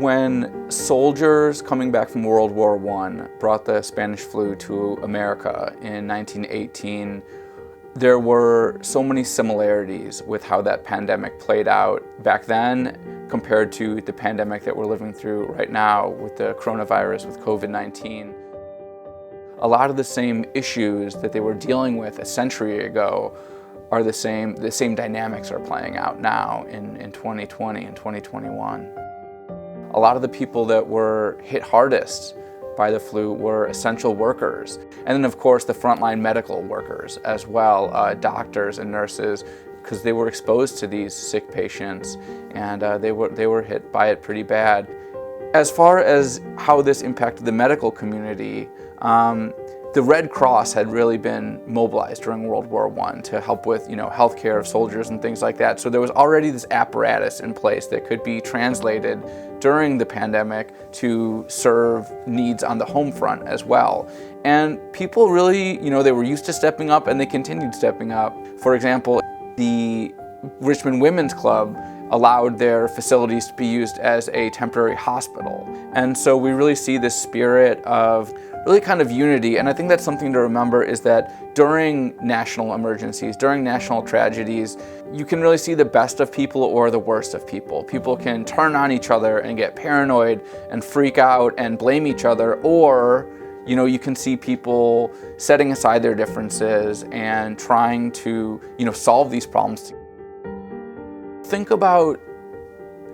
When soldiers coming back from World War I brought the Spanish flu to America in 1918, there were so many similarities with how that pandemic played out back then compared to the pandemic that we're living through right now with the coronavirus, with COVID-19. A lot of the same issues that they were dealing with a century ago are the same dynamics are playing out now in 2020 and 2021. A lot of the people that were hit hardest by the flu were essential workers. And then of course the frontline medical workers as well, doctors and nurses, because they were exposed to these sick patients and they were hit by it pretty bad. As far as how this impacted the medical community, the Red Cross had really been mobilized during World War I to help with, healthcare of soldiers and things like that. So there was already this apparatus in place that could be translated during the pandemic to serve needs on the home front as well. And people really, they were used to stepping up and they continued stepping up. For example, the Richmond Women's Club allowed their facilities to be used as a temporary hospital. And so we really see this spirit of really kind of unity, and I think that's something to remember, is that during national emergencies, during national tragedies, you can really see the best of people or the worst of people. People can turn on each other and get paranoid and freak out and blame each other, or you can see people setting aside their differences and trying to solve these problems. Think about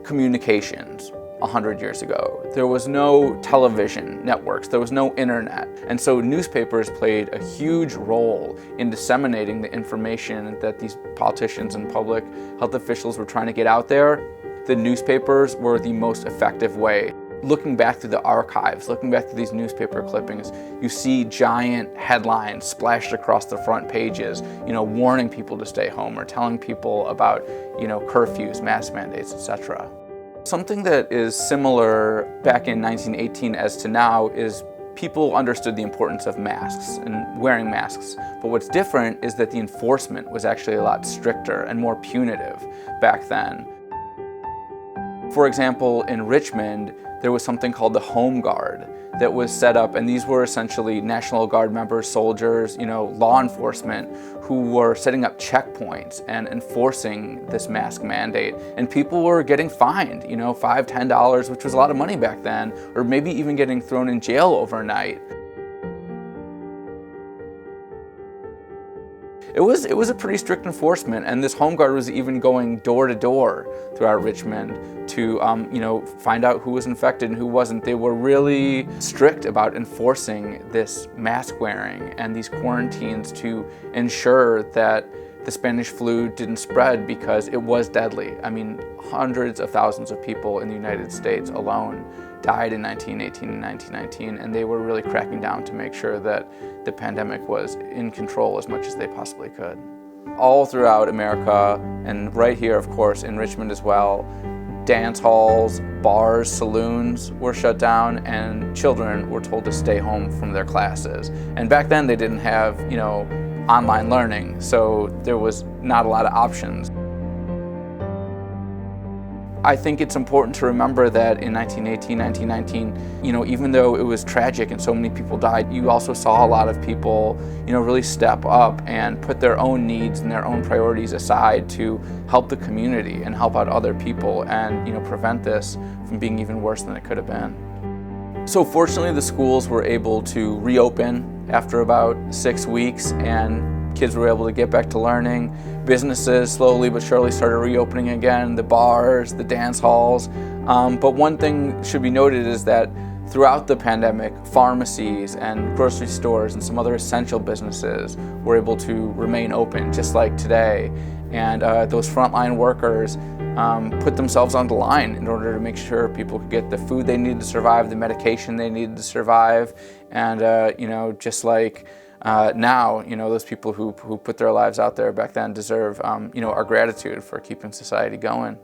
communications 100 years ago. There was no television networks, there was no internet, and so newspapers played a huge role in disseminating the information that these politicians and public health officials were trying to get out there. The newspapers were the most effective way. Looking back through the archives, looking back through these newspaper clippings, you see giant headlines splashed across the front pages, warning people to stay home or telling people about, curfews, mask mandates, etc. Something that is similar back in 1918 as to now is people understood the importance of masks and wearing masks. But what's different is that the enforcement was actually a lot stricter and more punitive back then. For example, in Richmond, there was something called the Home Guard that was set up, and these were essentially National Guard members, soldiers, law enforcement, who were setting up checkpoints and enforcing this mask mandate. And people were getting fined, $5, $10, which was a lot of money back then, or maybe even getting thrown in jail overnight. It was a pretty strict enforcement, and this Home Guard was even going door to door throughout Richmond to find out who was infected and who wasn't. They were really strict about enforcing this mask wearing and these quarantines to ensure that the Spanish flu didn't spread, because it was deadly. I mean, hundreds of thousands of people in the United States alone died in 1918 and 1919, and they were really cracking down to make sure that the pandemic was in control as much as they possibly could. All throughout America, and right here, of course, in Richmond as well, dance halls, bars, saloons were shut down, and children were told to stay home from their classes. And back then they didn't have, online learning, so there was not a lot of options. I think it's important to remember that in 1918, 1919, even though it was tragic and so many people died, you also saw a lot of people, really step up and put their own needs and their own priorities aside to help the community and help out other people and, prevent this from being even worse than it could have been. So fortunately, the schools were able to reopen after about 6 weeks, and kids were able to get back to learning. Businesses slowly but surely started reopening again, the bars, the dance halls. But one thing should be noted is that throughout the pandemic, pharmacies and grocery stores and some other essential businesses were able to remain open, just like today. And those frontline workers put themselves on the line in order to make sure people could get the food they needed to survive, the medication they needed to survive, and just like now, those people who put their lives out there back then deserve, our gratitude for keeping society going.